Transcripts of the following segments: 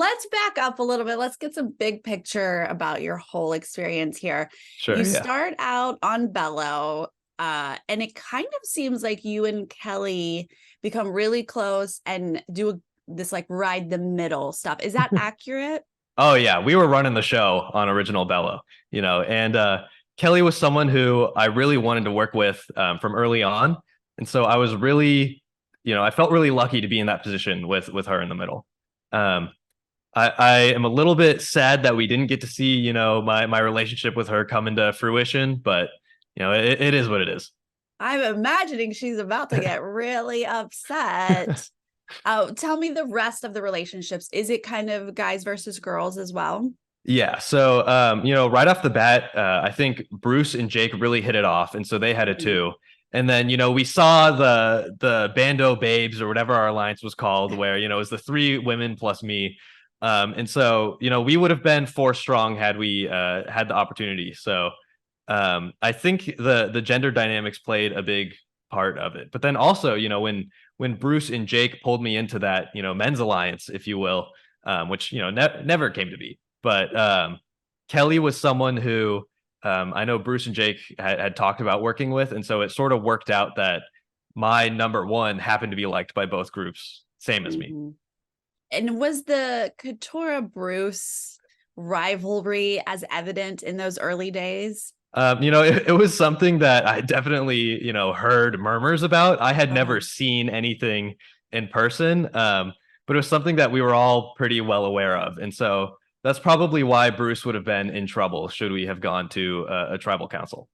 let's back up a little bit. Let's get some big picture about your whole experience here. Sure, You yeah. start out on Bello, and it kind of seems like you and Kelly become really close and do this like ride the middle stuff. Is that accurate? Oh yeah, we were running the show on Original Bello, and Kelly was someone who I really wanted to work with from early on, and so I was really, I felt really lucky to be in that position with her in the middle. Um, I am a little bit sad that we didn't get to see, my relationship with her come into fruition, but it is what it is. I'm imagining she's about to get really upset. Oh, tell me the rest of the relationships. Is it kind of guys versus girls as well? Yeah. So, right off the bat, I think Bruce and Jake really hit it off, and so they had it Mhm. too. And then, we saw the Bando Babes or whatever our alliance was called, where it was the three women plus me. And so, we would have been four strong had we had the opportunity. So, I think the gender dynamics played a big part of it. But then also, when Bruce and Jake pulled me into that, men's alliance, if you will, which never came to be. But Kelly was someone who I know Bruce and Jake had talked about working with, and so it sort of worked out that my number one happened to be liked by both groups, same as me. Mhm. And was the Katora Bruce rivalry as evident in those early days? It was something that I definitely, heard murmurs about. I had never Uh-huh. seen anything in person, but it was something that we were all pretty well aware of. And so that's probably why Bruce would have been in trouble should we have gone to a tribal council.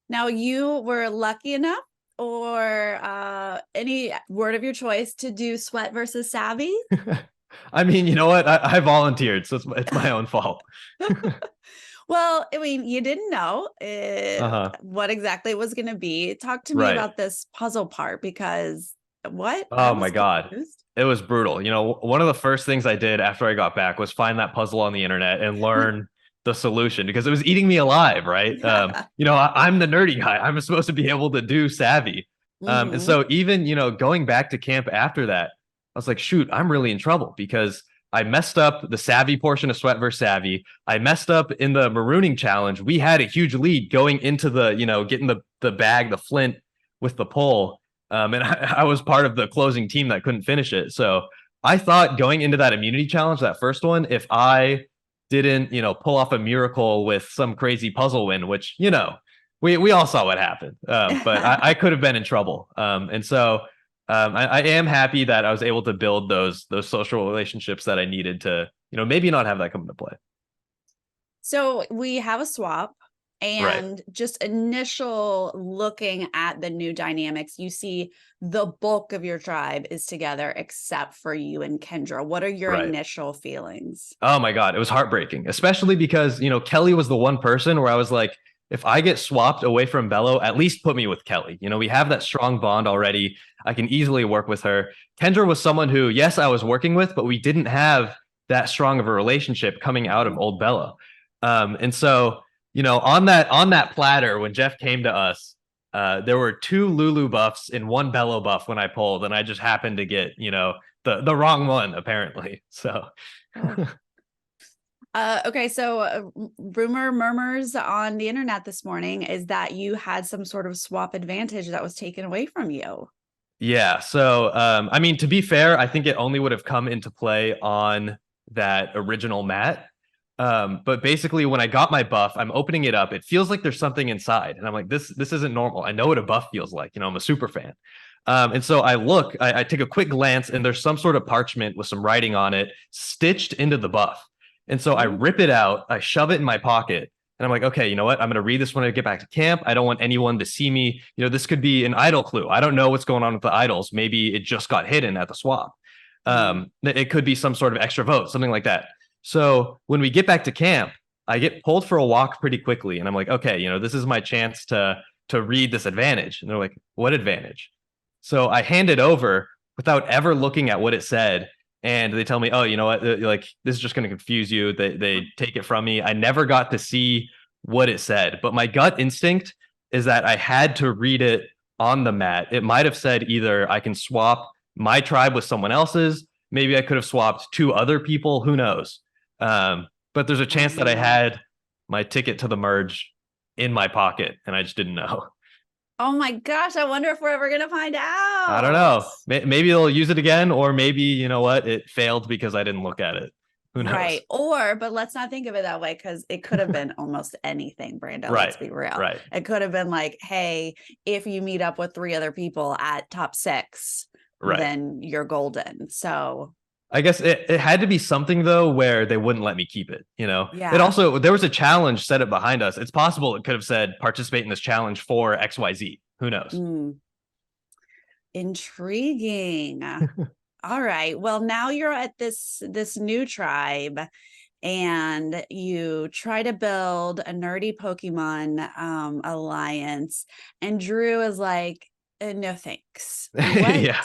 Now you were lucky enough, or any word of your choice, to do sweat versus savvy. I mean, you know what? I volunteered, so it's my own fault. Well, I mean, you didn't know Uh-huh. what exactly it was going to be. Talk to me Right. about this puzzle part, because what? I Oh my was God. confused. It was brutal. One of the first things I did after I got back was find that puzzle on the internet and learn the solution because it was eating me alive, right? I'm the nerdy guy. I'm supposed to be able to do savvy. And Hmm. so even, going back to camp after that, I was like, shoot, I'm really in trouble because I messed up the savvy portion of Sweat versus Savvy. I messed up in the marooning challenge. We had a huge lead going into the, getting the bag, the flint with the pole. And I was part of the closing team that couldn't finish it. So I thought going into that immunity challenge, that first one, if I didn't, pull off a miracle with some crazy puzzle win, which, we all saw what happened. But I could have been in trouble. And so I am happy that I was able to build those social relationships that I needed to, maybe not have that come into play. So we have a swap, Right. and just initial looking at the new dynamics, you see the bulk of your tribe is together except for you and Kendra. What are your Right. initial feelings? Oh my God, it was heartbreaking, especially because, Kelly was the one person where I was like, if I get swapped away from Bello, at least put me with Kelly. We have that strong bond already. I can easily work with her. Kendra was someone who, yes, I was working with, but we didn't have that strong of a relationship coming out of old Bello. And so, on that platter, when Jeff came to us, there were two Lulu buffs and one Bello buff when I pulled, and I just happened to get, the wrong one, apparently. So Oh. Okay, so rumor murmurs on the internet this morning is that you had some sort of swap advantage that was taken away from you. yeah. So, I mean, to be fair, I think it only would have come into play on that original mat. But basically, when I got my buff, I'm opening it up. It feels like there's something inside, and I'm like, this isn't normal. I know what a buff feels like. I'm a super fan. And so I take a quick glance, and there's some sort of parchment with some writing on it stitched into the buff. And so I Mhm. rip it out, I shove it in my pocket, and I'm like, okay, you know what? I'm going to read this when I get back to camp. I don't want anyone to see me. This could be an idol clue. I don't know what's going on with the idols. Maybe it just got hidden at the swap. Mhm. It could be some sort of extra vote, something like that. So when we get back to camp, I get pulled for a walk pretty quickly, and I'm like, okay, this is my chance to read this advantage. And they're like, what advantage? So I hand it over without ever looking at what it said. And they tell me, oh, you know what? Like, this is just going to confuse you. They take it from me. I never got to see what it said, but my gut instinct is that I had to read it on the mat. It might have said either I can swap my tribe with someone else's, Maybe I could have swapped 2 other people. Who knows? But there's a chance that I had my ticket to the merge in my pocket and I just didn't know. Oh my gosh, I wonder if we're ever gonna find I don't out. know. Maybe they'll use it again, or maybe, you know what, it failed because I didn't look at it. Who knows? Right. Or, but let's not think of it that way, because it could have been almost anything, Brando. Right. Let's be real. Right. It could have been like, hey, if you meet up with 3 other people at top 6, Right. then you're golden. So I guess it had to be something though where they wouldn't let me keep it, you know. yeah. It also, there was a challenge set up behind us. It's possible it could have said participate in this challenge for XYZ. Who knows? Intriguing. All right. Well, now you're at this new tribe and you try to build a nerdy Pokemon alliance, and Drew is like, no thanks. Yeah.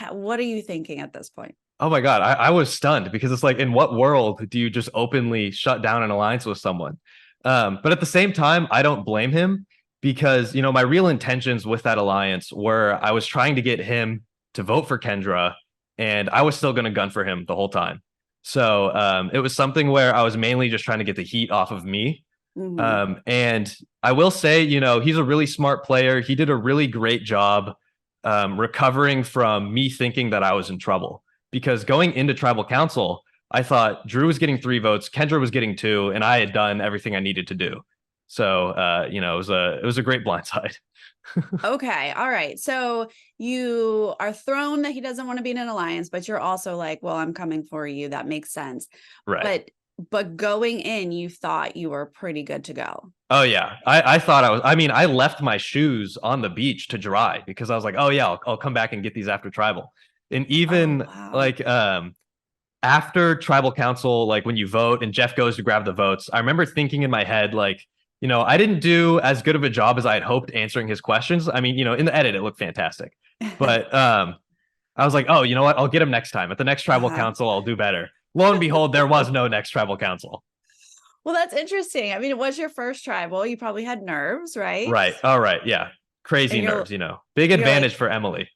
What are you thinking at this point? Oh my God. I was stunned because it's like, in what world do you just openly shut down an alliance with someone? But at the same time, I don't blame him because, you know, my real intentions with that alliance were I was trying to get him to vote for Kendra, and I was still going to gun for him the whole time. So it was something where I was mainly just trying to get the heat off of me. And I will say, you know, he's a really smart player. He did a really great job recovering from me thinking that I was in trouble, because going into tribal council, I thought Drew was getting 3 votes, Kendra was getting 2, and I had done everything I needed to do. So you know, it was a great blindside. Okay. All right. So you are thrown that he doesn't want to be in an alliance, but you're also like, well, I'm coming for you. That makes sense. Right. But going in, you thought you were pretty good to go. Oh yeah. I thought I mean, I left my shoes on the beach to dry because I was like, oh yeah, I'll come back and get these after tribal. And even like after tribal council, like when you vote and Jeff goes to grab the votes, I remember thinking in my head, like, you know, I didn't do as good of a job as I had hoped answering his questions. I mean, you know, in the edit, it looked fantastic. But I was like, oh, you know what? I'll get him next time. At the next tribal council, I'll do better. Lo and behold, there was no next tribal council. Well, that's interesting. I mean, it was your first tribal. You probably had nerves, right? Right. All right. Yeah. Crazy nerves, you know. Big advantage like, for Emily.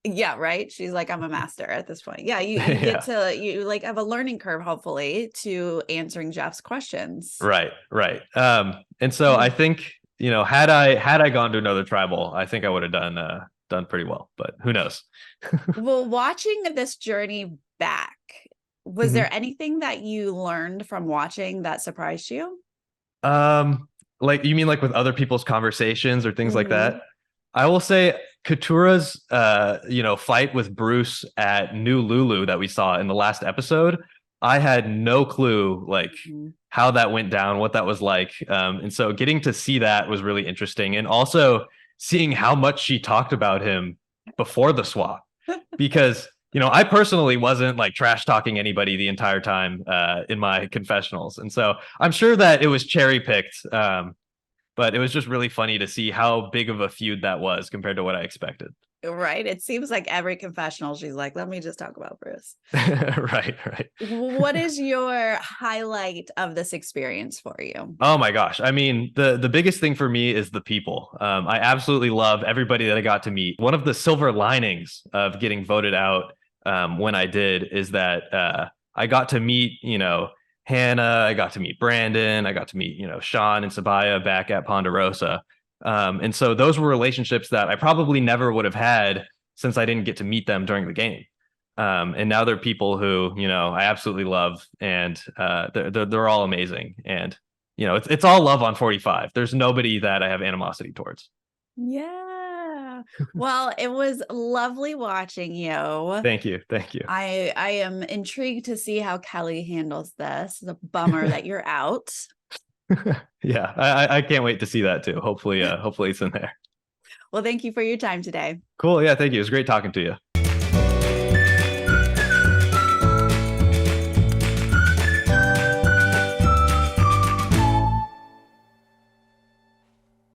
Yeah, right. She's like, I'm a master at this point. Yeah, you get to you like have a learning curve, hopefully, to answering Jeff's questions. Right. And so I think, you know, had I gone to another tribal, I think I would have done pretty well. But who knows? Well, watching this journey back, was there anything that you learned from watching that surprised you? Like, you mean like with other people's conversations or things like that? I will say Katura's you know, fight with Bruce at New Lulu that we saw in the last episode, I had no clue like how that went down, what that was like. And so getting to see that was really interesting. And also seeing how much she talked about him before the swap, because, you know, I personally wasn't like trash talking anybody the entire time in my confessionals. And so I'm sure that it was cherry picked. But it was just really funny to see how big of a feud that was compared to what I expected. Right. It seems like every confessional, she's like, let me just talk about Bruce. Right. What is your highlight of this experience for you? Oh my gosh. I mean, the biggest thing for me is the people. I absolutely love everybody that I got to meet. One of the silver linings of getting voted out when I did is that I got to meet, you know, Hannah, I got to meet Brandon, I got to meet, you know, Sean and Sabaya back at Ponderosa. And so those were relationships that I probably never would have had since I didn't get to meet them during the game. And now they're people who, you know, I absolutely love, and they're all amazing. And, you know, it's all love on 45. There's nobody that I have animosity towards. Yeah. Well, it was lovely watching you. Thank you. I am intrigued to see how Kelly handles this. It's a bummer that you're out. Yeah, I can't wait to see that too. Hopefully it's in there. Well, thank you for your time today. Cool. Yeah, thank you. It was great talking to you.